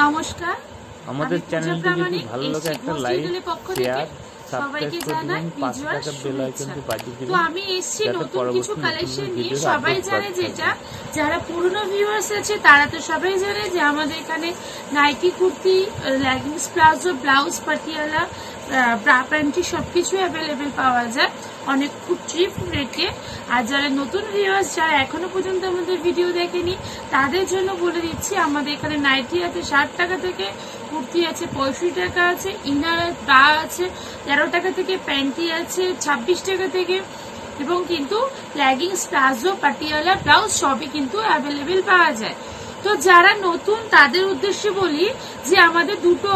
নমস্কার, আমাদের চ্যানেলটি যদি ভালো লাগে একটা লাইক শেয়ার সাবস্ক্রাইব করে দিন, পাশে থাকা বেল আইকনটি বাজিয়ে দিন। তো আমি এসেছি নতুন কিছু কালেকশন নিয়ে। সবাই জানে যেটা, যারা পুরনো ভিউয়ার্স আছে তারা তো সবাই জানে যে আমাদের এখানে nightie, kurti, leggings, palazzo, blouse, Patiala, bra panty সবকিছু অ্যাভেলেবেল পাওয়া যায় অনেক খুব চিপ রেটে। আর যারা নতুন ভিউয়ার্স, যারা এখনো পর্যন্ত আমাদের ভিডিও দেখেনি, তাদের জন্য বলে দিচ্ছি আমাদের এখানে নাইটি আছে 60 টাকা থেকে, কুর্তি আছে 65 টাকা আছে, ইনার ব্রা আছে 13 টাকা থেকে, প্যান্টি আছে 26 টাকা থেকে, এবং কিন্তু লেগিংস, প্লাজো, পাটিয়ালা, ব্লাউজ সবই কিন্তু অ্যাভেলেবেল পাওয়া যায়। তো যারা নতুন তাদের উদ্দেশ্যে বলি যে আমাদের দুটো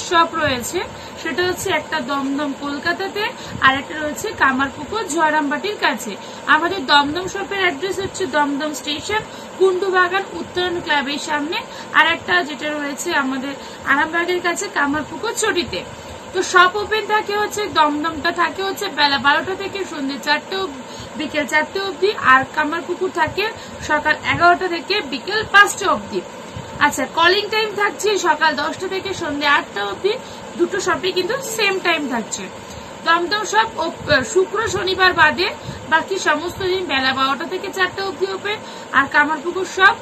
শপ রয়েছে, সেটা হচ্ছে একটা দমদম কলকাতাতে আর একটা রয়েছে কামারপুকুর ঝড়ামবাটির কাছে। আমাদের দমদম শপের অ্যাড্রেস হচ্ছে দমদম স্টেশন, কুন্ডুবাগান উত্তরণ ক্লাবের সামনে, আর একটা যেটা রয়েছে আমাদের আরামবাগের কাছে কামারপুকুর চটিতে। তো শপ ওপেন থাকে হচ্ছে, দমদমটা থাকে হচ্ছে বেলা 12টা থেকে সন্ধ্যে 4টে, বিকেল 4টে অবধি, আর কামারপুকুর থাকে সকাল 11টা থেকে বিকেল 5টা অবধি। আচ্ছা, কলিং টাইম থাকছে সকাল 10টা থেকে সন্ধ্যে 8টা অবধি, দুটো শপে কিন্তু সেম টাইম থাকছে। দমদম শপ শুক্র শনিবার বাদে বাকি সমস্ত দিন বেলা 12টা থেকে 4টা অবধি ওপেন, আর কামারপুকুর শপ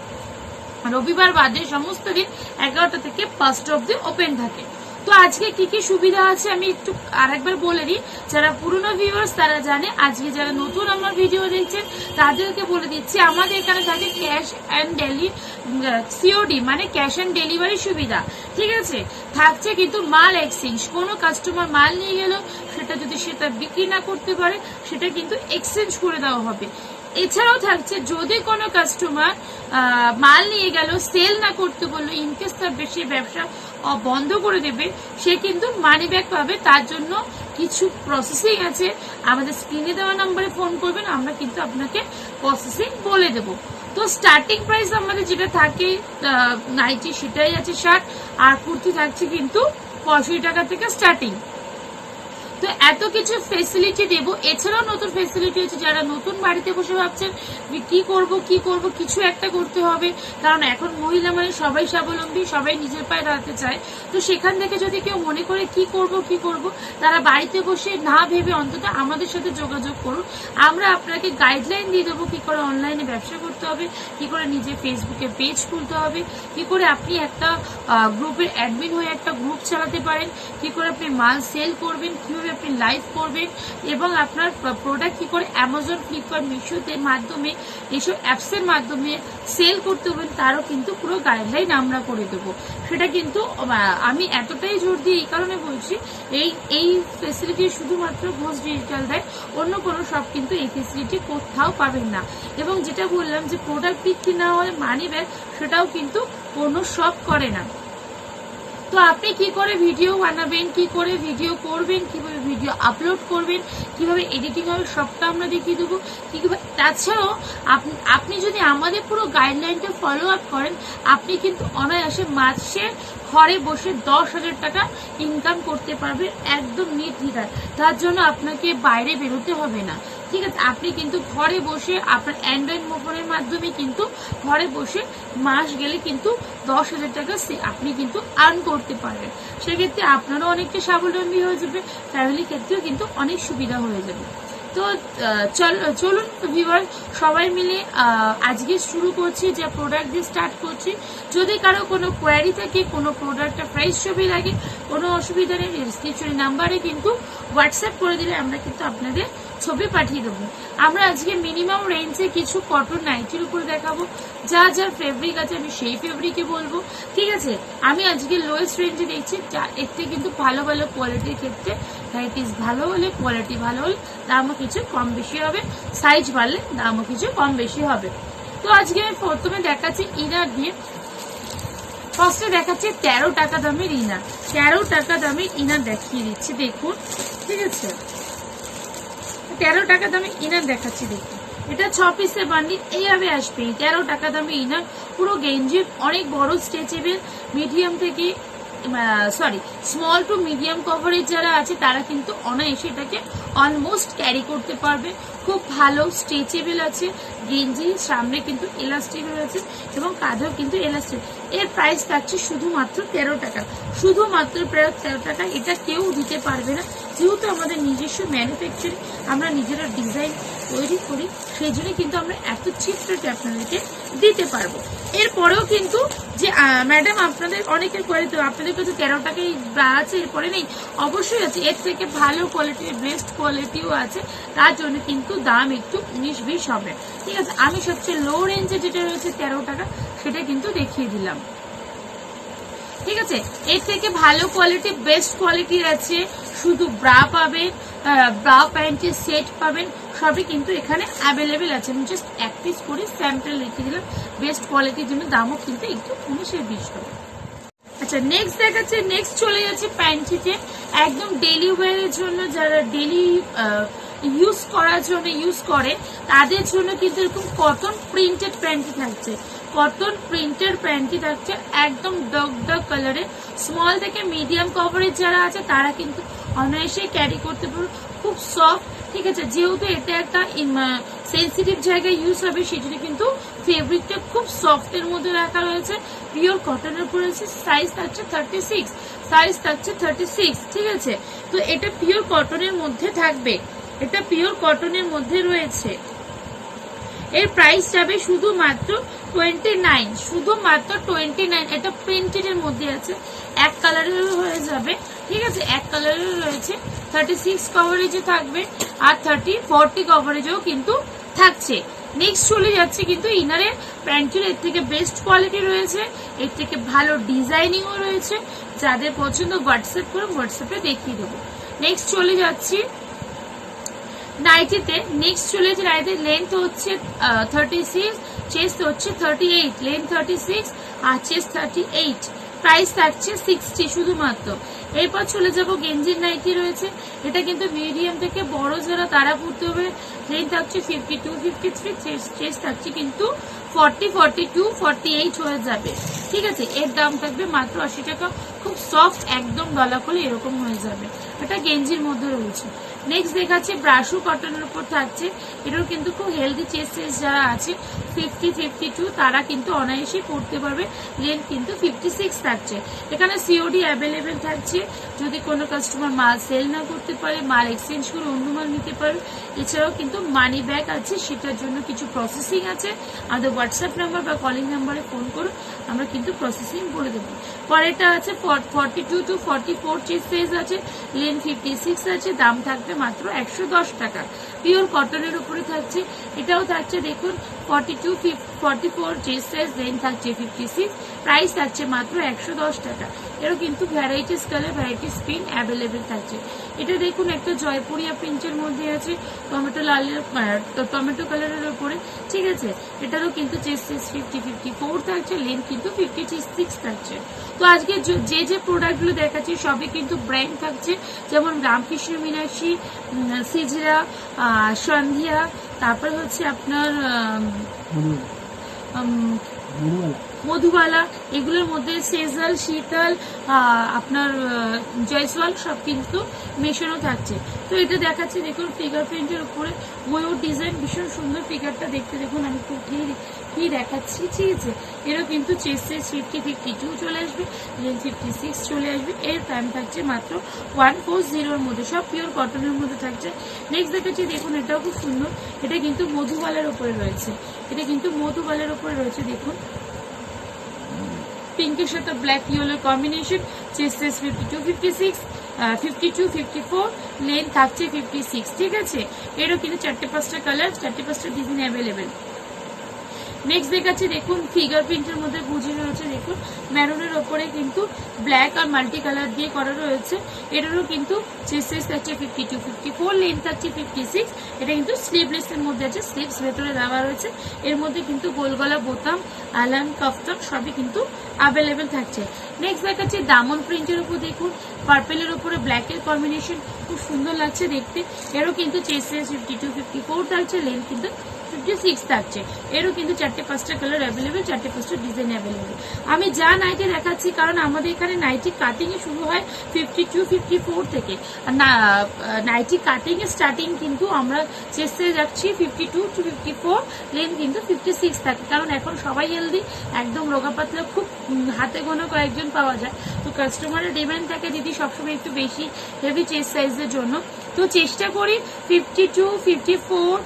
রবিবার বাদে সমস্ত দিন 11টা থেকে 5টা অবধি ওপেন থাকে। তো আজকে কি কি সুবিধা আছে আমি একটু আরেকবার বলে দিই। যারা পুরনো ভিউয়ার্স তারা জানে, আজকে যারা নতুন আমার ভিডিও দেখছেন তাদেরকে বলে দিচ্ছি আমাদের এখানে থাকে ক্যাশ অ্যান্ড সিওডি মানে ক্যাশ অ্যান্ড ডেলিভারি সুবিধা। ঠিক আছে, থাকছে কিন্তু মাল এক্সচেঞ্জ, কোনো কাস্টমার মাল নিয়ে গেল সেটা যদি সেটা বিক্রি না করতে পারে সেটা কিন্তু এক্সচেঞ্জ করে দেওয়া হবে। এছাড়াও থাকছে যদি কোনো কাস্টমার মাল নিয়ে গেল সেল না করতে বললো, ইনকেস তার বেশি ব্যবসা বন্ধ করে দেবে, সে কিন্তু মানি ব্যাক পাবে। তার জন্য কিছু প্রসেসিং আছে, আমাদের স্ক্রিনে দেওয়া নাম্বারে ফোন করবেন, আমরা কিন্তু আপনাকে প্রসেসিং বলে দেব। তো স্টার্টিং প্রাইস আমাদের যেটা থাকে নাইটি সেটাই আছে 60, আর কুর্তি থাকছে কিন্তু 65 টাকা থেকে স্টার্টিং। তো এত কিছু ফেসিলিটি দেব। এছাড়াও নতুন ফেসিলিটি হচ্ছে, যারা নতুন বাড়িতে বসে ভাবছেন কি করব কিছু একটা করতে হবে, কারণ এখন মহিলা মানে সবাই স্বাবলম্বী, সবাই নিজের পায়ে দাঁড়াতে চায়। তো সেখান থেকে যদি কেউ মনে করে কি করব, তারা বাড়িতে বসে না ভেবে অন্তত আমাদের সাথে যোগাযোগ করুন। আমরা আপনাকে গাইডলাইন দিয়ে দেবো কি করে অনলাইনে ব্যবসা করতে হবে, কি করে নিজে ফেসবুকে পেজ খুলতে হবে, কি করে আপনি একটা গ্রুপের অ্যাডমিন হয়ে একটা গ্রুপ চালাতে পারেন, কি করে আপনি মাল সেল করবেন, কিভাবে আপনি লাইভ করবেন, এবং আপনার প্রোডাক্ট কি করে অ্যামাজন, ফ্লিপকার্ট, মিশোতে মাধ্যমে এইসব অ্যাপসের মাধ্যমে সেল করতে হবেন, তারও কিন্তু পুরো গাইডলাইন আমরা করে দেবো। সেটা কিন্তু আমি এতটাই জোর দিয়ে এই কারণে বলছি, এই ফেসিলিটি শুধুমাত্র ঘোষ ডিজিটাল দেয়, অন্য কোনো সব কিন্তু এই ফেসিলিটি কোথাও পাবেন না। এবং যেটা বললাম যে প্রোডাক্ট বিক্রি না হলে মানি ব্যাক, সেটাও কিন্তু কোনো সব করে না। তো আপনি কি করে ভিডিও বানাবেন, কি করে ভিডিও করবেন, কিভাবে ভিডিও আপলোড করবেন, কিভাবে এডিটিং হবে, সবটা আমরা দেখিয়ে দেবো। তাছাড়াও আপনি যদি আমাদের পুরো গাইডলাইনটা ফলো আপ করেন, আপনি কিন্তু অনায়াসে মাসে ঘরে বসে 10,000 টাকা ইনকাম করতে পারবেন একদম নির্দ্বিধায়। তার জন্য আপনাকে বাইরে বেরোতে হবে না। ঠিক আছে, আপনি কিন্তু ঘরে বসে আপনার অ্যান্ড্রয়েড মোবাইলের মাধ্যমে কিন্তু ঘরে বসে মাস গেলে কিন্তু 10,000 টাকা আপনি কিন্তু আর্ন করতে পারবেন। সেক্ষেত্রে আপনারও অনেকটা স্বাবলম্বী হয়ে যাবে, ফ্যামিলির ক্ষেত্রেও কিন্তু অনেক সুবিধা হয়ে যাবে। তো চলুন ভিউয়ার সবাই মিলে আজকে শুরু করছি, যে প্রোডাক্ট দিয়ে স্টার্ট করছি। যদি কারো কোনো কোয়ারি থাকে, কোনো প্রোডাক্টটা প্রাইস ছবি লাগে, কোনো অসুবিধা নেই, ডিসক্রিপশন নাম্বারে কিন্তু হোয়াটসঅ্যাপ করে দিলে আমরা কিন্তু আপনাদের ছবি পাঠিয়ে দেবো। আমরা আজকে মিনিমাম রেঞ্জে কিছু কটন নাইটির উপর দেখাবো। যার ফেব্রিক আছে আমি সেই ফেব্রিকে বলবো। ঠিক আছে, আমি আজকে লোয়েস্ট রেঞ্জে দেখছি, এর থেকে কিন্তু ভালো কোয়ালিটির ক্ষেত্রে ভ্যারাইটিস ভালো হলে, কোয়ালিটি ভালো হলে দামও কিছু কম বেশি হবে, সাইজ বাড়লে দামও কিছু কম বেশি হবে। তো আজকে আমি প্রথমে দেখাচ্ছি ইনার দিয়ে। ফার্স্টে দেখাচ্ছি 13 টাকা দামের ইনার। 13 টাকা দামের ইনার দেখিয়ে দিচ্ছি, দেখুন। ঠিক আছে, 13 টাকা দামে ইনার দেখাচ্ছি, দেখুন। এটা 6 পিসের বান্ডিল এইভাবে আসবে। 13 টাকা দামে ইনার, পুরো গেঞ্জি, অনেক বড় স্ট্রেচেবল, মিডিয়াম থেকে sorry small to medium coverage যারা আছে তারা কিন্তু অনায়াসে এটাকে অলমোস্ট ক্যারি করতে পারবে। খুব ভালো স্ট্রেচেবল আছে, গেঞ্জি সামনে কিন্তু এলাস্টিক রয়েছে এবং কাঁধেও কিন্তু এলাস্টিক। এর প্রাইস থাকছে শুধুমাত্র 13 টাকা, শুধুমাত্র 13 টাকা। এটা কেউ দিতে পারবে না, যেহেতু আমাদের নিজস্ব ম্যানুফ্যাকচারিং, আমরা নিজেরা ডিজাইন তৈরি করি, সেই জন্য কিন্তু আমরা এত চিপ রেটে আপনাদেরকে দিতে পারবো। এরপরেও কিন্তু যে ম্যাডাম আপনাদের অনেকের কোয়ালিটি, আপনাদের কাছে 13 টাকাই আছে, এরপরে নেই, অবশ্যই আছে। এর থেকে ভালো কোয়ালিটির বেস্ট কোয়ালিটিও আছে, তার জন্য কিন্তু দাম একটু 19-20 হবে। ঠিক আছে, আমি সবচেয়ে লো রেঞ্জে যেটা রয়েছে 13 টাকা সেটা কিন্তু দেখিয়ে দিলাম। ঠিক আছে, এর থেকে ভালো কোয়ালিটি বেস্ট কোয়ালিটির আছে, শুধু ব্রা পাবেন, ব্রা প্যান্টের সেট পাবেন, সবই কিন্তু এখানে অ্যাভেলেবেল আছে। আমি জাস্ট এক পিস করে স্যাম্পল রেখে দিলাম, বেস্ট কোয়ালিটির জন্য দামও কিন্তু একটু 19-20 হবে। আচ্ছা, নেক্সট দেখাচ্ছে, নেক্সট চলে যাচ্ছে প্যান্টিতে, একদম ডেলি ওয়ারের জন্য, যারা ডেলি ইউজ করার জন্য ইউজ করে তাদের জন্য কিন্তু এরকম কটন প্রিন্টেড প্যান্টি থাকছে, কটন প্রিন্টেড প্যান্টি থাকছে একদম ডগ কালারে। স্মল থেকে মিডিয়াম কভারেজ যারা আছে তারা কিন্তু অনায়াসে ক্যারি করতে পারবে, খুব সফট। ঠিক আছে, যেহেতু এটা একটা সেন্সিটিভ জায়গায় ইউজ হবে সেজন্য কিন্তু ফেব্রিকটা খুব সফটের মধ্যে রাখা রয়েছে, পিওর কটনের উপর রয়েছে। সাইজ থাকছে 36, সাইজ থাকছে 36। ঠিক আছে, তো এটা পিওর কটনের মধ্যে থাকবে, এটা পিওর কটনের মধ্যে রয়েছে। এর প্রাইস যাবে শুধুমাত্র 29, শুধুমাত্র 29। এটা প্রিন্টেড এর মধ্যে আছে, এক কালারের হয়ে যাবে। ঠিক আছে, এক কালারের রয়েছে, 36 কভারেজে থাকবে আর 30-40 কভারেজেও কিন্তু থাকছে। নেক্সট চলে যাচ্ছে কিন্তু ইনারের প্যান্টের, এর থেকে বেস্ট কোয়ালিটি রয়েছে, এর থেকে ভালো ডিজাইনিংও রয়েছে। যাদের পছন্দ হোয়াটসঅ্যাপ করে, হোয়াটসঅ্যাপে দেখিয়ে দেবো। নেক্সট চলে যাচ্ছি নাইটিতে, নেক্সট চলে যাচ্ছে নাইটির লেন্থ হচ্ছে 36, চেস্ট হচ্ছে 38, লেন্থ 36 আর চেস্ট 38, প্রাইস থাকছে 60 শুধুমাত্র। এরপর চলে যাব গেঞ্জির নাইটি রয়েছে, এটা কিন্তু মিডিয়াম থেকে বড় যারা তারা পড়তে হবে। লেন্থ থাকছে 52-53, চেস্ট থাকছে কিন্তু 40-42-48 হয়ে যাবে। ঠিক আছে, এর দাম থাকবে মাত্র 80 টাকা, খুব সফট, একদম গলা খুলে এরকম হয়ে যাবে। এটা গেঞ্জির মধ্যে রয়েছে। নেক্সট দেখাচ্ছে ব্রাশু কটনের উপর থাকছে, এটাও কিন্তু খুব হেলদি চেস্ট যারা আছে 50-52 তারা কিন্তু অনায়াসে পড়তে পারবে। লেন্থ কিন্তু 56 থাকছে। এখানে সিওডি অ্যাভেলেবেল থাকছে, যদি কোনো কাস্টমার মাল সেল না করতে পারে মাল এক্সচেঞ্জ করে অন্য মাল নিতে পারে। এছাড়াও কিন্তু মানি ব্যাক আছে, সেটার জন্য কিছু প্রসেসিং আছে। আমাদের হোয়াটসঅ্যাপ নাম্বার বা কলিং নাম্বারে ফোন করুন, আমরা কিন্তু প্রসেসিং বলে দেবো। পরেরটা আছে 42-44 চেস্ট সাইজ আছে, লেন্থ 56 আছে, দাম থাকবে মাত্র 110 টাকা। পিওর কটনের উপরে থাকছে, এটাও থাকছে দেখুন 42-44 চেস্ট সাইজ, লেন্থ থাকছে 56, প্রাইস থাকছে মাত্র 110 টাকা। এরও কিন্তু varieties colour, varieties print available থাকছে। এটা দেখুন একটা জয়পুরিয়া প্রিন্টের মধ্যে আছে, টমেটো লালের, টমেটো কালারের উপরে। ঠিক আছে, এটারও কিন্তু চেস্ট সাইজ 50-54 থাকছে, লেন্থ কিন্তু 56 থাকছে। তো আজকে যে যে প্রোডাক্টগুলো দেখাচ্ছি সবই কিন্তু ব্র্যান্ড থাকছে, যেমন রামকৃষ্ণ মীনাক্ষী, সিজরা, সন্ধিয়া, তারপর হচ্ছে আপনার মধুবালা, এগুলোর মধ্যে সেজাল, শীতল, আপনার জয়সওয়াল সব কিন্তু মেশানো থাকছে। তো এটা দেখাচ্ছে দেখুন ফিগার প্রিন্টের উপরে ময়ূর ডিজাইন, ভীষণ সুন্দর ফিগারটা দেখতে। দেখুন আমি খুব কি দেখাচ্ছি। ঠিক আছে, এরও কিন্তু চেস্ট সাইজ 50-52 চলে আসবে, লেন্থ 56 চলে আসবে। এর দাম থাকছে মাত্র 140-র মধ্যে, সব পিওর কটনের মধ্যে থাকছে। নেক্সট দেখাচ্ছি দেখুন, এটাও খুব সুন্দর, এটা কিন্তু মধুবালার উপরে রয়েছে, এটা কিন্তু মধুবালার উপরে রয়েছে। দেখুন পিঙ্কের সাথে ব্ল্যাক ইয়েলোর কম্বিনেশন, চেস্ট সাইজ 52-56, 52-54, লেন্থ থাকছে 56। ঠিক আছে, এরও কিন্তু 4-5টা কালার, 4-5টা ডিজাইন অ্যাভেলেবেল। নেক্সট দেখাচ্ছি দেখুন ফিগার প্রিন্টের মধ্যে বুঝে রয়েছে, দেখুন ম্যারুনের ওপরে কিন্তু ব্ল্যাক আর মাল্টি কালার দিয়ে করা রয়েছে। এটারও কিন্তু চেস্ট সাইজ থাকছে 52-54, লেন্থ থাকছে 56। এটা কিন্তু স্লিভলেস এর মধ্যে আছে, স্লিভস ভেতরে দেওয়া রয়েছে। এর মধ্যে কিন্তু গোলগলা বোতাম, আলাম, কাফতান সবই কিন্তু অ্যাভেলেবেল থাকছে। নেক্সট দেখাচ্ছি দামন প্রিন্টের উপর, দেখুন পার্পেলের উপরে ব্ল্যাকের কম্বিনেশন, খুব সুন্দর লাগছে দেখতে। এরও কিন্তু চেস্ট সাইজ 52-54 থাকছে, লেন্থ কিন্তু 56 থাকছে। এরও কিন্তু 4-5টা কালার অ্যাভেলেবেল, 4-5টা ডিজাইন অ্যাভেলেবেল। আমি যা নাইটি দেখাচ্ছি, কারণ আমাদের এখানে নাইটি কাটিং এ শুরু হয় 52-54 থেকে, আর নাইটি কাটিং এর স্টার্টিং কিন্তু আমরা চেষ্টায় যাচ্ছি 52-54, লেন্থ কিন্তু 56 থাকে, কারণ এখন সবাই হেলদি, একদম রোগা পাতলা খুব হাতে গোনা কয়েকজন পাওয়া যায়। তো কাস্টমারের ডিমান্ড থাকে দিদি সবসময় একটু বেশি হেভি চেস্ট সাইজের জন্য, তো চেষ্টা করি 52-54,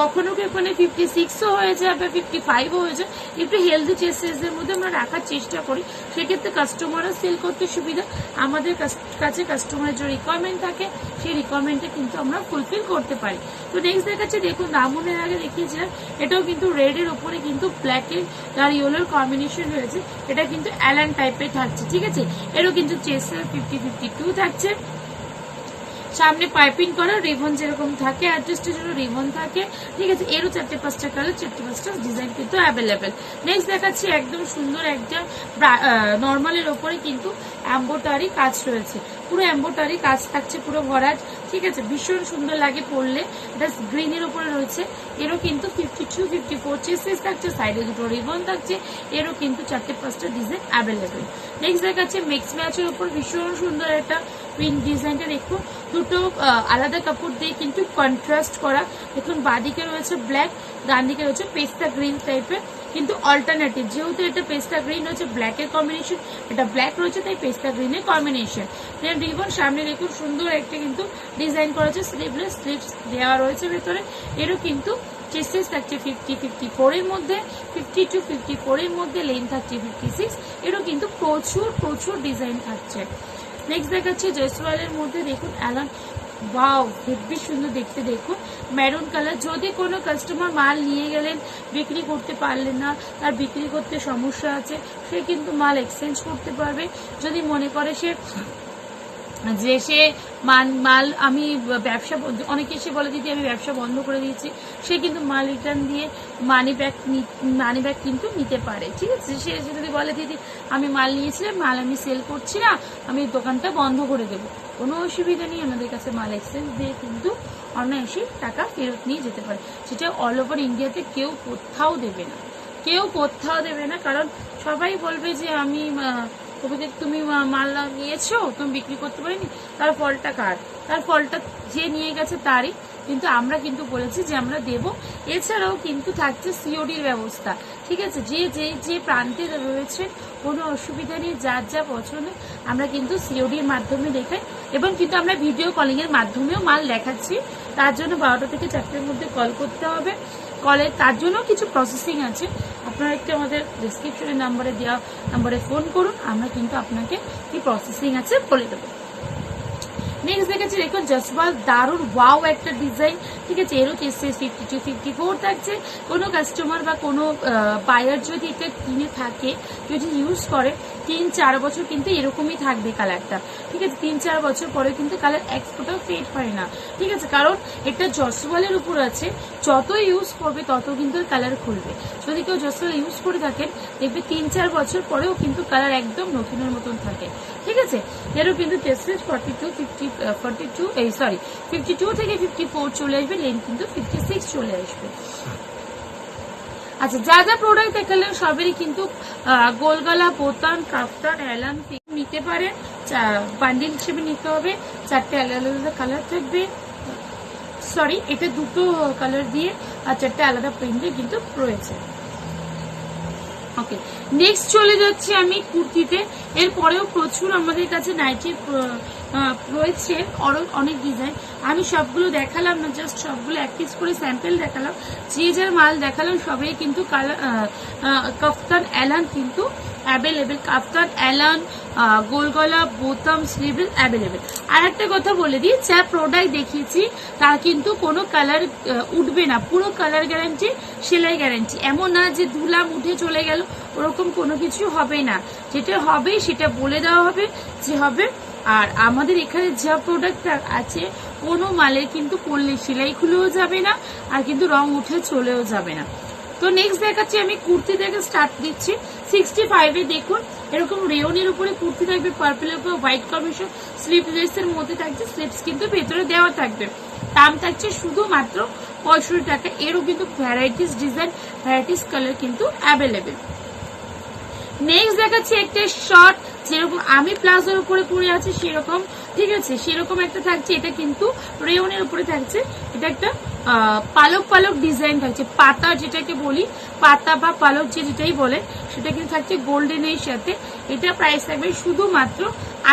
কখনো কখনো 56ও হয়ে যায় বা 55ও হয়ে যায়, একটু হেলদি চেস্ট সাইজের মধ্যে আমরা রাখার চেষ্টা করি। সেক্ষেত্রে কাস্টমাররা সেল করতে সুবিধা, আমাদের কাছে কাস্টমারের যে রিকোয়ারমেন্ট থাকে সেই রিকোয়ারমেন্টে কিন্তু আমরা ফুলফিল করতে পারি। তো নেক্সট দেখাচ্ছি, দেখুন দামনের আগে দেখিয়েছিলাম, এটাও কিন্তু রেড এর উপরে কিন্তু ব্ল্যাকের আর ইয়েলোর কম্বিনেশন রয়েছে, এটা কিন্তু অ্যালান টাইপের থাকছে, ঠিক আছে। এরও কিন্তু চেস্ট 50-52 থাকছে। সামনে পাইপিং করা রিবন যেরকম থাকে, অ্যাডজাস্টের জন্য রিবন থাকে, ঠিক আছে। এরও 4-5টা কালার, 4-5টা ডিজাইন কিন্তু অ্যাভেলেবেল। নেক্সট দেখাচ্ছি একদম সুন্দর একটা নর্মালের ওপরে কিন্তু এমব্রয়ডারি কাজ রয়েছে, পুরো এমব্রয়ডারি কাজ থাকছে পুরো ভরাট, ঠিক আছে। ভীষণ সুন্দর লাগে পরলে, এটা গ্রিনের উপরে রয়েছে। এরও কিন্তু 52-54 চেস্ট থাকছে, সাইডে দুটো রিবন থাকছে। এরও কিন্তু 4-5টা ডিজাইন অ্যাভেলেবেল। নেক্সট দেখাচ্ছে মিক্স ম্যাচের উপর ভীষণ সুন্দর একটা প্রিন্ট ডিজাইনটা, দেখুন দুটো আলাদা কাপড় দিয়ে কিন্তু কন্ট্রাস্ট করা। দেখুন বাঁদিকে রয়েছে ব্ল্যাক, ডান দিকে রয়েছে পেস্তা গ্রিন টাইপের, কিন্তু অল্টারনেটিভ, যেহেতু এটা পেস্তা গ্রিন রয়েছে ব্ল্যাকের কম্বিনেশন, এটা ব্ল্যাক রয়েছে তাই পেস্তা গ্রিনের কম্বিনেশন। দেন রিবন সামনে দেখুন সুন্দর একটা কিন্তু ডিজাইন করা আছে, স্লিভলেস, স্লিভস দেওয়া রয়েছে ভেতরে। এরও কিন্তু চেস্ট থাকছে 50-54 এর মধ্যে, 52-54 এর মধ্যে, লেন্থ থাকছে 56। এরও কিন্তু প্রচুর প্রচুর ডিজাইন থাকছে। নেক্সট দেখাচ্ছি জয়সওয়ালের মধ্যে, দেখুন অ্যালান, ওয়াও হেভি সুন্দর দেখতে, দেখুন মেরুন কালার। যদি কোনো কাস্টমার মাল নিয়ে গেলেন, বিক্রি করতে পারলেন না, তার বিক্রি করতে সমস্যা আছে, সে কিন্তু মাল এক্সচেঞ্জ করতে পারবে। যদি মনে করে সে মাল আমি ব্যবসা, অনেকে এসে বলে দিদি আমি ব্যবসা বন্ধ করে দিয়েছি, সে কিন্তু মাল রিটার্ন দিয়ে মানি ব্যাগ কিন্তু নিতে পারে, ঠিক আছে। সে যদি বলে দিদি আমি মাল নিয়েছিলাম, মাল আমি সেল করছি না, আমি দোকানটা বন্ধ করে দেবো, কোনো অসুবিধা নেই, আমাদের কাছে মাল এক্সচেঞ্জ দিয়ে কিন্তু অনায়াসে টাকা ফেরত নিয়ে যেতে পারে। সেটা অল ওভার ইন্ডিয়াতে কেউ কোথাও দেবে না, কারণ সবাই বলবে যে আমি তুমি মাল নিয়েছো, তুমি বিক্রি করতে পারিনি, তার ফলটা কার? তার ফলটা যে নিয়ে গেছে তারই। কিন্তু আমরা কিন্তু বলেছি যে আমরা দেব। এছাড়াও কিন্তু থাকছে সিওডির ব্যবস্থা, ঠিক আছে। যে প্রান্তে রয়েছে কোনো অসুবিধা নেই, যার যা পছন্দ আমরা কিন্তু সিওডির মাধ্যমে দেখাই, এবং কিন্তু আমরা ভিডিও কলিং এর মাধ্যমেও মাল দেখাচ্ছি। তার জন্য 12টা থেকে 4টার মধ্যে কল করতে হবে। কলের তার জন্য কিছু প্রসেসিং আছে, আপনারা একটু আমাদের ডিসক্রিপশনের নাম্বারে দেওয়া নাম্বারে ফোন করুন, আমরা কিন্তু আপনাকে কি প্রসেসিং আছে বলে দেবো। নেক্সট দেখেছি দেখুন জসওয়াল, দারুণ ওয়াও একটা ডিজাইন, ঠিক আছে। এরও চেস্ট 52-54 থাকছে। কোনো কাস্টমার বা কোনো বায়ার যদি এটা কিনে থাকে, যদি ইউজ করে 3-4 বছর কিন্তু এরকমই থাকবে কালারটা, ঠিক আছে। 3-4 বছর পরে কিন্তু কালার এক ফোঁটাও ফেড হয় না, ঠিক আছে। কারণ এটা জসওয়ালের উপর আছে, যত ইউজ করবে তত কিন্তু কালার খুলবে। যদি কেউ জসওয়াল ইউজ করে থাকেন, দেখবে 3-4 বছর পরেও কিন্তু কালার একদম নতুনের মতন থাকে, ঠিক আছে। এরও কিন্তু চেস্ট 52 থেকে 54 চলে আসবে, লেন্থ কিন্তু 56 চলে আসবে। আচ্ছা, যা যা প্রোডাক্ট দেখালেন সবেরই কিন্তু গোলগলা, বোতাম, কাফতান, অ্যালান নিতে পারে, বান্ডিল হিসেবে নিতে হবে। 4টে আলাদা কালার থাকবে, সরি এটা 2টো কালার দিয়ে আর 4টে আলাদা প্রিন্টে কিন্তু রয়েছে। ওকে, নেক্সট চলে যাচ্ছে আমি কুর্তিতে। এরপরেও প্রচুর আমাদের কাছে নাইটি রয়েছে, অনেক ডিজাইন। আমি সবগুলো দেখালাম না, জাস্ট সবগুলো এক পিস করে স্যাম্পল দেখালাম। যে যার মাল দেখালাম সবাই কিন্তু কাফতান অ্যালান কিন্তু অ্যাভেলেবেল, কাফতান অ্যালান, গোলগলা, বোতাম, স্লিভলেস অ্যাভেলেবেল। আর একটা কথা বলে দিই, যা প্রোডাক্ট দেখিয়েছি তার কিন্তু কোনো কালার উঠবে না, পুরো কালার গ্যারান্টি, সেলাই গ্যারান্টি। এমন না যে ধুলাম উঠে চলে গেল, ওরকম কোনো কিছু হবে না। যেটা হবে সেটা বলে দেওয়া হবে যে হবে। আর আমাদের এখানে যা প্রোডাক্ট আছে কোনো মালের কিন্তু পরলে সেলাই খুলেও যাবে না, আর কিন্তু রং উঠে চলেও যাবে না। তো নেক্সট দেখাচ্ছি আমি কুর্তি থেকে স্টার্ট দিচ্ছি 65-এ। দেখুন এরকম রেওনের উপরে কুর্তি থাকবে, পার্পলের উপরে হোয়াইট কম্বিনেশন, স্লিভলেস এর মধ্যে থাকছে, স্লিভস কিন্তু ভেতরে দেওয়া থাকবে। দাম থাকছে শুধুমাত্র 65 টাকা। এরও কিন্তু ভ্যারাইটিস ডিজাইন, ভ্যারাইটিস কালার কিন্তু অ্যাভেলেবেল। নেক্সট দেখাচ্ছি একটা শর্ট, যেরকম আমি প্লাজোর উপরে পরে আছি সেরকম, ঠিক আছে, সেরকম একটা থাকছে। এটা কিন্তু রেয়নের উপরে থাকছে। এটা একটা পালক পালক ডিজাইন থাকছে, পাতা যেটাকে বলি, পাতা বা পালক যেটাই বলে, সেটা কিন্তু থাকছে গোল্ডেনের সাথে। এটা প্রাইস থাকবে শুধুমাত্র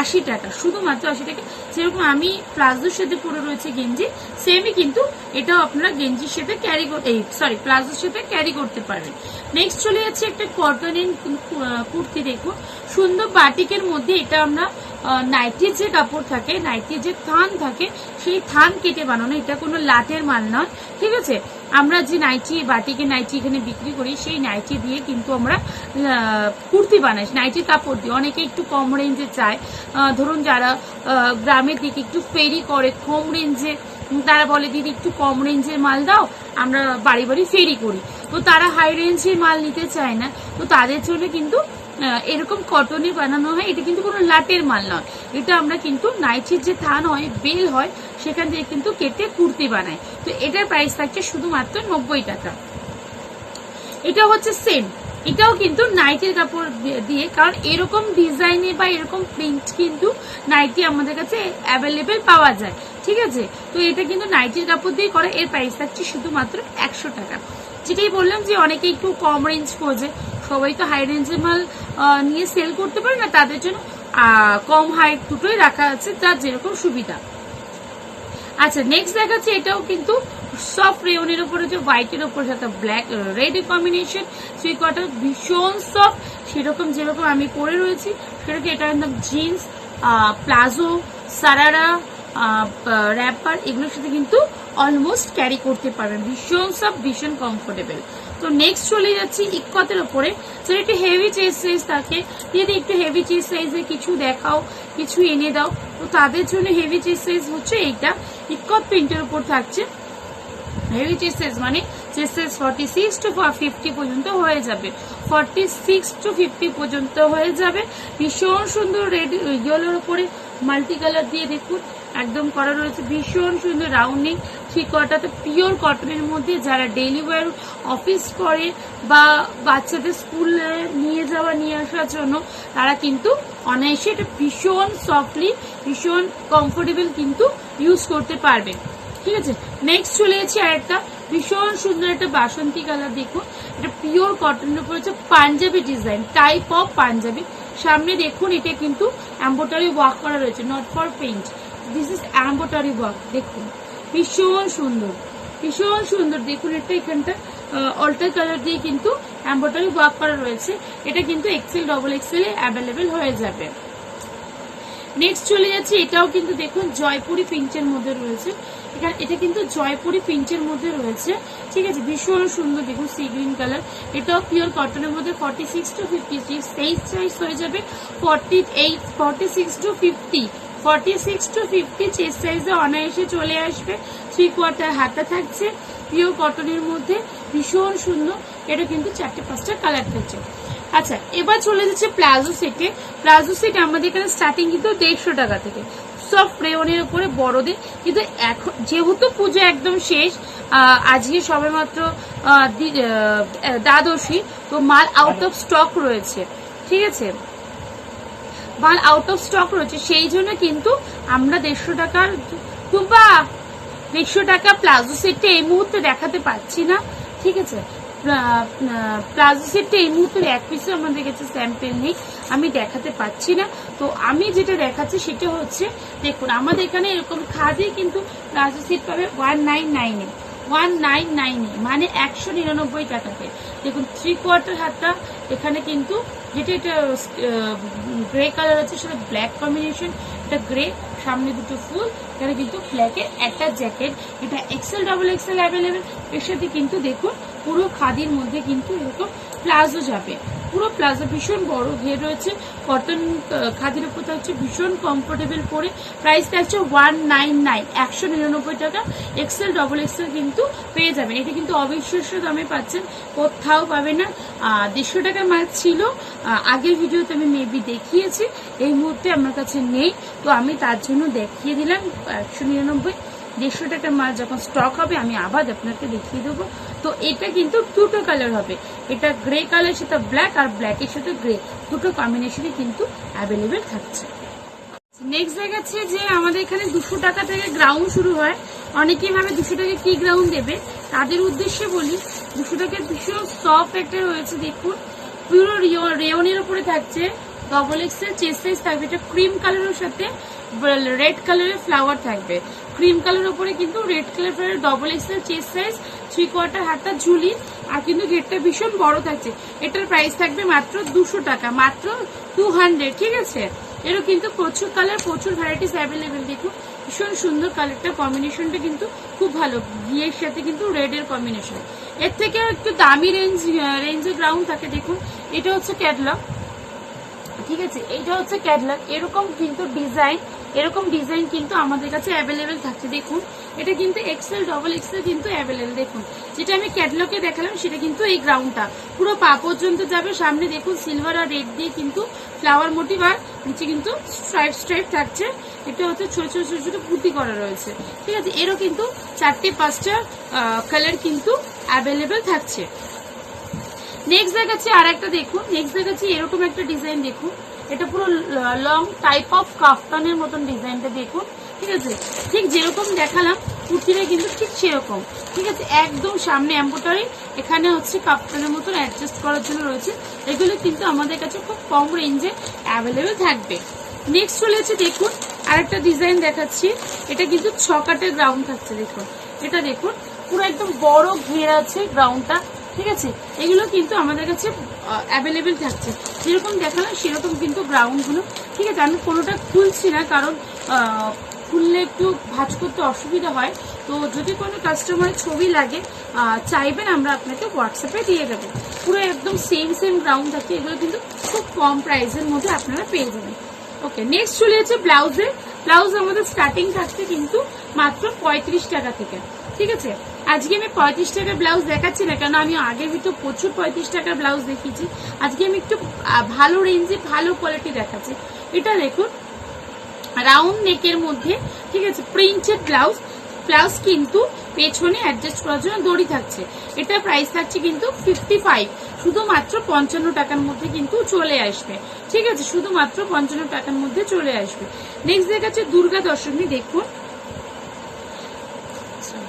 80 টাকা, শুধুমাত্র 80 টাকা। যেরকম আমি প্লাজোর সাথে পরে রয়েছে গেঞ্জি, সেমই কিন্তু এটাও আপনারা গেঞ্জির সাথে ক্যারি প্লাজোর সাথে ক্যারি করতে পারবেন। নেক্সট চলে যাচ্ছে একটা কটনের কুর্তি। দেখুন সুন্দর বাটিকের মধ্যে, এটা আমরা নাইটির যে কাপড় থাকে, নাইটির যে থান থাকে, সেই থান কেটে বানানো, এটা কোনো লাটের মাল নয়, ঠিক আছে। আমরা যে নাইটি, বাটিকে নাইটি এখানে বিক্রি করি, সেই নাইটি দিয়ে কিন্তু আমরা কুর্তি বানাই, নাইটির কাপড় দিয়ে। অনেকে একটু কম রেঞ্জে চায়, ধরুন যারা গ্রামের দিকে একটু ফেরি করে কম রেঞ্জে, তারা বলে দিদি একটু কম রেঞ্জের মাল দাও, আমরা বাড়ি বাড়ি ফেরি করি, তো তারা হাই রেঞ্জের মাল নিতে চায় না, তো তাদের জন্য কিন্তু এরকম কটনে বানানো হয়। এটা কিন্তু কোনো লাটের মাল নয়, এটা আমরা কিন্তু নাইটির যে থান হয়, বেল হয়, সেখান থেকে কিন্তু কেটে কুর্তি বানাই। তো এটার প্রাইস থাকছে শুধুমাত্র 90 টাকা। এটা হচ্ছে সেম, এটাও কিন্তু নাইটির কাপড় দিয়ে, কারণ এরকম ডিজাইনে বা এরকম প্রিন্ট কিন্তু নাইটি আমাদের কাছে অ্যাভেলেবেল পাওয়া যায়, ঠিক আছে। তো এটা কিন্তু নাইটির কাপড় দিয়ে করা। এর প্রাইস থাকছে শুধুমাত্র 100 টাকা। যেটাই বললাম যে অনেকে একটু কম রেঞ্জ খোঁজে, সবাই তো হাই রেঞ্জের মাল নিয়ে সেল করতে পারে না, তাদের জন্য কম হাই দুটোই রাখা আছে, যার যেরকম সুবিধা। আচ্ছা নেক্সট দেখাচ্ছি, এটাও কিন্তু সফট রেয়নের উপরে, যে হোয়াইটের উপরে সাথে black red combination, three quarter, ভীষণ সফট, সেরকম যেরকম আমি পরে রয়েছি সেরকম। এটা একদম জিন্স, প্লাজো, সারারা, র্যাপার, এগুলোর সাথে কিন্তু অলমোস্ট ক্যারি করতে পারবেন, ভীষণ সফট, ভীষণ কমফোর্টেবল। তো নেক্সট চলে যাচ্ছি ইক্কতের ওপরে, যেটা একটু হেভি চেস্ট সাইজ থাকে, যদি একটু হেভি চেস্ট সাইজে কিছু দেখাও, কিছু এনে দাও, তো তাদের জন্য হেভি চেস্ট সাইজ হচ্ছে এইটা, ইক্কত প্রিন্টের উপর থাকছে। হেভি চেস্ট সাইজ মানে চেস্ট সাইজ 46 to 50 পর্যন্ত হয়ে যাবে, 46 to 50 পর্যন্ত হয়ে যাবে। ভীষণ সুন্দর রেড ইয়েলোর উপরে মাল্টি কালার দিয়ে দেখুন একদম করা রয়েছে, ভীষণ সুন্দর রাউন্ডিং, থ্রি কোয়ার্টারতে পিওর কটনের মধ্যে। যারা ডেইলি ওয়্যার অফিস করে বা বাচ্চাদের স্কুলে নিয়ে যাওয়া নিয়ে আসার জন্য, তারা কিন্তু অনায়াসে এটা ভীষণ সফটলি, ভীষণ কমফোর্টেবল কিন্তু ইউজ করতে পারবে, ঠিক আছে। নেক্সট চলে যাচ্ছি আর একটা ভীষণ সুন্দর একটা বাসন্তী কালার। দেখুন এটা পিওর কটনের উপর হচ্ছে panjabi design, type of panjabi. সামনে দেখুন এটা কিন্তু এমব্রয়ডারি ওয়ার্ক করা রয়েছে, not for paint, this is embroidery work. দেখুন ভীষণ সুন্দর, ভীষণ সুন্দর। দেখুন এটা এখানটা অল্টার কালার দিয়ে কিন্তু এমব্রয়ডারি ওয়ার্ক করা রয়েছে। এটা কিন্তু এক্সেল, ডবল এক্সেল এ অ্যাভেলেবেল হয়ে যাবে। নেক্সট চলে যাচ্ছে, এটাও কিন্তু দেখুন জয়পুরি প্রিন্টের মধ্যে রয়েছে, এটা কিন্তু জয়পুরি প্রিন্টের মধ্যে রয়েছে, ঠিক আছে, ভীষণ সুন্দর। দেখুন সি গ্রিন কালার, এটাও পিওর কটনের মধ্যে 46 to 56 সাইজ হয়ে যাবে, 46 to 50 46 to 50 চেস্ট সাইজে অনায়াসে চলে আসবে। থ্রি কোয়ার্টার হাতা থাকছে, পিওর কটনের মধ্যে, ভীষণ সুন্দর। এটা কিন্তু 4-5টা কালার থাকছে। আচ্ছা এবার চলে যাচ্ছে প্লাজো সেটে। প্লাজো সেট আমাদের এখানে স্টার্টিং কিন্তু 150 টাকা থেকে, সফট রেয়নের উপরে বড়দের। কিন্তু এখন যেহেতু পুজো একদম শেষ, আজকে সবে মাত্র দ্বাদশী, তো মাল আউট অফ স্টক রয়েছে, ঠিক আছে, মাল আউট অফ স্টক রয়েছে, সেই জন্য কিন্তু আমরা 150 টাকার 150 টাকা প্লাজো সেটটা এই মুহূর্তে দেখাতে পাচ্ছি না, ঠিক আছে। প্লাজো সেটটা এই মুহূর্তে এক পিসে আমাদের কাছে স্যাম্পেল নেই, আমি দেখাতে পাচ্ছি না। তো আমি যেটা দেখাচ্ছি সেটা হচ্ছে, দেখুন আমাদের এখানে এরকম খাদি কিন্তু প্লাজো সেট পাবে 199 মানে 199 টাকাতে। দেখুন থ্রি কোয়ার্টার হাতটা এখানে কিন্তু, যেটা এটা গ্রে কালার আছে সেটা ব্ল্যাক কম্বিনেশন, এটা গ্রে, সামনে দুটো ফুল, এখানে কিন্তু ব্ল্যাকের একটা জ্যাকেট। এটা এক্সেল, ডবল এক্সেল অ্যাভেলেবেল। এর সাথে কিন্তু দেখুন পুরো খাদির মধ্যে কিন্তু এরকম প্লাজো যাবে, পুরো প্লাজো, ভীষণ বড় ঘের রয়েছে, কটন খাদির উপর হচ্ছে, ভীষণ কমফোর্টেবল পরে। প্রাইস থাকছে 199 199 টাকা। এক্সেল, ডবল এক্সেল কিন্তু পেয়ে যাবেন। এটা কিন্তু অবিশ্বাস্য দামে পাচ্ছেন, কোথাও পাবে না। 150 টাকার মাল ছিল আগের ভিডিওতে, আমি মেবি দেখিয়েছি, এই মুহূর্তে আমার কাছে নেই, তো আমি তার জন্য দেখিয়ে দিলাম 199। 150 টাকার মাল যখন স্টক হবে আমি আবার আপনাকে দেখিয়ে দেবো। তো এটা কিন্তু দুটো কালার হবে, এটা গ্রে কালার সাথে ব্ল্যাক আর ব্ল্যাকের সাথে গ্রে, দুটো কম্বিনেশনে কিন্তু অ্যাভেলেবেল থাকছে। নেক্সট দেখাচ্ছে যে আমাদের এখানে 200 টাকা থেকে গ্রাউন্ড শুরু হয়। অনেকেই ভাবে 200 টাকা কি গ্রাউন্ড দেবে, তাদের উদ্দেশ্যে বলি 200 টাকার ভীষণ সফট একটা রয়েছে, দেখুন পুরো রেয়নের উপরে থাকছে, ডবল এক্সেল চেস্ট সাইজ থাকবে, এটা ক্রিম কালারের সাথে রেড কালারের ফ্লাওয়ার থাকবে, ক্রিম কালার উপরে কিন্তু red colour flower, double XL chest size, 3/4 হাতা ঝুলি, আর কিন্তু গেটটা ভীষণ বড় থাকছে। এটার প্রাইস থাকবে মাত্র 200 টাকা, মাত্র 200, ঠিক আছে। এরও কিন্তু প্রচুর কালার, প্রচুর ভ্যারাইটিস অ্যাভেলেবেল, দেখুন ভীষণ সুন্দর কালারটা, কম্বিনেশনটা কিন্তু খুব ভালো, ঘিয়ের সাথে কিন্তু রেড এর কম্বিনেশন। এর থেকে একটু দামি রেঞ্জের গ্রাউন্ড থাকে, দেখুন এটা হচ্ছে ক্যাটলগ, ঠিক আছে, এটা হচ্ছে ক্যাটলগ, এরকম ডিজাইন কিন্তু আমাদের কাছে অ্যাভেলেবেল থাকছে। দেখুন এটা কিন্তু এক্সেল ডবল এক্সেল কিন্তু অ্যাভেলেবেল। দেখুন যেটা আমি ক্যাটলগে দেখালাম সেটা কিন্তু এই গ্রাউন্ডটা পুরো পা পর্যন্ত যাবে, সামনে দেখুন সিলভার আর রেড দিয়ে কিন্তু ফ্লাওয়ার মোটিভ, আর নিচে কিন্তু স্ট্রাইপ থাকছে, এটা হচ্ছে ছোট ছোট ছোট ছোট পুঁতি করা রয়েছে, ঠিক আছে। এরও কিন্তু 4-5টা কালার কিন্তু অ্যাভেলেবেল থাকছে। নেক্সট দেখাচ্ছি আর একটা, দেখুন নেক্সট দেখাচ্ছি এরকম একটা ডিজাইন, দেখুন এটা পুরো লং টাইপ অফ কাফতানের মতন ডিজাইনটা, দেখুন ঠিক আছে, ঠিক যেরকম দেখালাম কুর্তিটা কিন্তু ঠিক সেরকম, ঠিক আছে, একদম সামনে এমব্রয়ডারি, এখানে হচ্ছে কাফতানের মতন অ্যাডজাস্ট করার জন্য রয়েছে। এগুলো কিন্তু আমাদের কাছে খুব কম রেঞ্জে অ্যাভেলেবেল থাকবে। নেক্সট চলেছে দেখুন আরেকটা ডিজাইন দেখাচ্ছি, এটা কিন্তু 6 কাটের গ্রাউন্ড থাকছে, দেখুন এটা দেখুন পুরো একদম বড় ঘেরা আছে গ্রাউন্ডটা, ঠিক আছে। এগুলো কিন্তু আমাদের কাছে অ্যাভেলেবেল থাকছে, যেরকম দেখালাম সেরকম কিন্তু গ্রাউন্ডগুলো, ঠিক আছে। আমি কোনোটা খুলছি না, কারণ খুললে একটু ভাঁজ করতে অসুবিধা হয়, তো যদি কোনো কাস্টমারের ছবি লাগে চাইবেন আমরা আপনাকে হোয়াটসঅ্যাপে দিয়ে দেবো। পুরো একদম সেম গ্রাউন্ড থাকে, এগুলো কিন্তু খুব কম প্রাইসের মধ্যে আপনারা পেয়ে যাবেন। ওকে, নেক্সট চলে যাচ্ছে ব্লাউজ আমাদের স্টার্টিং থাকছে কিন্তু মাত্র 35 টাকা থেকে, ঠিক আছে। আজকে আমি 35 টাকার ব্লাউজ দেখাচ্ছি না, কেন আমি আগের ভিতরে প্রচুর 35 টাকার ব্লাউজ দেখিয়েছি, আজকে আমি একটু ভালো রেঞ্জে ভালো কোয়ালিটি দেখাচ্ছি। এটা দেখুন রাউন্ড নেকের মধ্যে, ঠিক আছে, প্রিন্টেড ব্লাউজ কিন্তু পেছনে অ্যাডজাস্ট করার জন্য দড়ি থাকছে। এটা প্রাইস থাকছে কিন্তু 55, শুধুমাত্র 55 টাকার মধ্যে কিন্তু চলে আসবে, ঠিক আছে, শুধুমাত্র 55 টাকার মধ্যে চলে আসবে। নেক্সট দেখাচ্ছে দুর্গা দশমী, দেখুন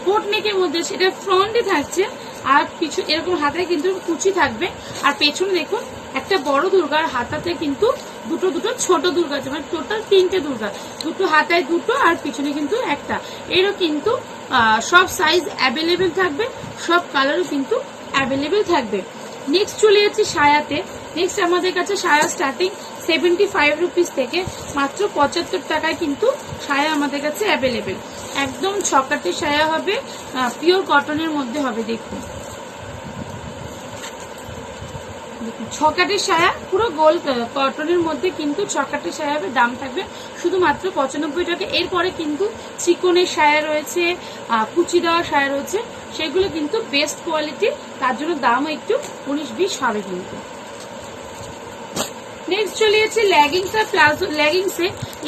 বোট নেকের মধ্যে, সেটা ফ্রন্টে থাকছে আর পিছু এরকম হাতায় কিন্তু কুচি থাকবে, আর পেছনে দেখুন একটা বড় দুর্গার হাতাতে কিন্তু দুটো ছোট দুর্গা আছে, মানে টোটাল 3টে দুর্গা, দুটো হাতায় দুটো আর পিছনে কিন্তু একটা। এরও কিন্তু সব সাইজ অ্যাভেলেবেল থাকবে, সব কালারও কিন্তু অ্যাভেলেবেল থাকবে। নেক্সট চলে যাচ্ছে সায়াতে। নেক্সট আমাদের কাছে সায়া স্টার্টিং 75 রুপিস থেকে মাত্র 75 টাকায় কিন্তু সায়া আমাদের কাছে অ্যাভেলেবেল। একদম 6 কাটের সায়া হবে, পিওর কটনের মধ্যে হবে, দেখুন 6 কাটের সায়া পুরো গোল কটনের মধ্যে কিন্তু 6 কাটের সায়া হবে, দাম থাকবে শুধুমাত্র 95 টাকা। এরপরে কিন্তু চিকনের সায়া রয়েছে, কুচি দেওয়া সায়া রয়েছে, সেগুলো কিন্তু বেস্ট কোয়ালিটি, তার জন্য দামও একটু 19-20 হবে কিন্তু। নেক্সট চলে যাচ্ছে লেগিংস আর প্লাজো।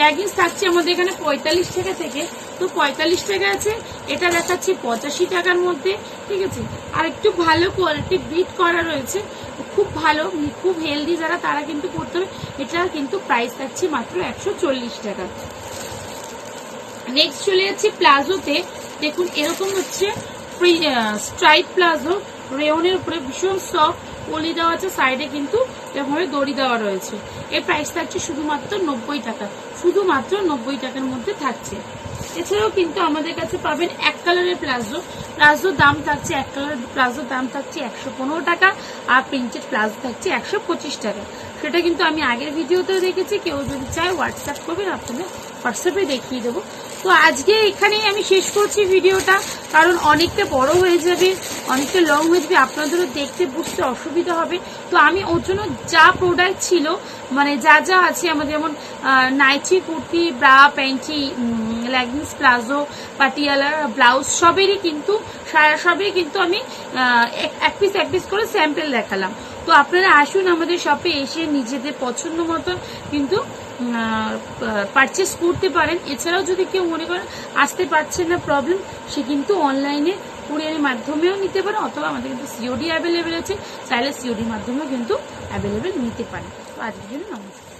লেগিংস থাকছে আমাদের এখানে 45 টাকা থেকে, তো 45 টাকা আছে, এটা দেখাচ্ছি 85 টাকার মধ্যে, ঠিক আছে। আর একটু ভালো কোয়ালিটি বিট করা রয়েছে, খুব ভালো, খুব হেলদি যারা তারা কিন্তু পড়তে হবে, এটা কিন্তু প্রাইস থাকছে মাত্র 140 টাকা। নেক্সট চলে যাচ্ছে প্লাজোতে, দেখুন এরকম হচ্ছে স্ট্রাইপ প্লাজো, রেয়নের উপরে ভীষণ সফট, পলি দেওয়া আছে, সাইডে কিন্তু এভাবে দড়ি দেওয়া রয়েছে। এর প্রাইস থাকছে শুধুমাত্র 90 টাকা, শুধুমাত্র 90 টাকার মধ্যে থাকছে। এছাড়াও কিন্তু আমাদের কাছে পাবেন এক কালারের প্লাজোর দাম থাকছে, এক কালারের প্লাজোর দাম থাকছে 115 টাকা, আর প্রিন্টেড প্লাজো থাকছে 125 টাকা। সেটা কিন্তু আমি আগের ভিডিওতেও দেখেছি, কেউ যদি চায় হোয়াটসঅ্যাপ করবেন, আপনাদের হোয়াটসঅ্যাপে দেখিয়ে দেবো। তো আজকে এখানেই আমি শেষ করছি ভিডিওটা, কারণ অনেকটা বড় হয়ে যাবে, অনেকটা লং হয়ে যাবে, আপনাদেরও দেখতে বুঝতে অসুবিধা হবে। তো আমি ওর জন্য যা প্রোডাক্ট ছিল, মানে যা আছে আমাদের, যেমন nighty, kurti, bra, panty, leggings, palazzo, Patiala, blouse, সবেরই কিন্তু আমি এক পিস করে স্যাম্পল দেখালাম। তো আপনারা আসুন আমাদের শপে, এসে নিজেদের পছন্দ মতো কিন্তু পারচেস করতে পারেন। এছাড়াও যদি কেউ মনে করেন আসতে পারছেন না প্রবলেম, সে কিন্তু অনলাইনে কুরিয়ারের মাধ্যমেও নিতে পারে, অথবা আমাদের কিন্তু সিওডি অ্যাভেলেবেল আছে, চাইলে সিওডির মাধ্যমেও কিন্তু অ্যাভেলেবেল নিতে পারে। তো আজকের জন্য নমস্কার।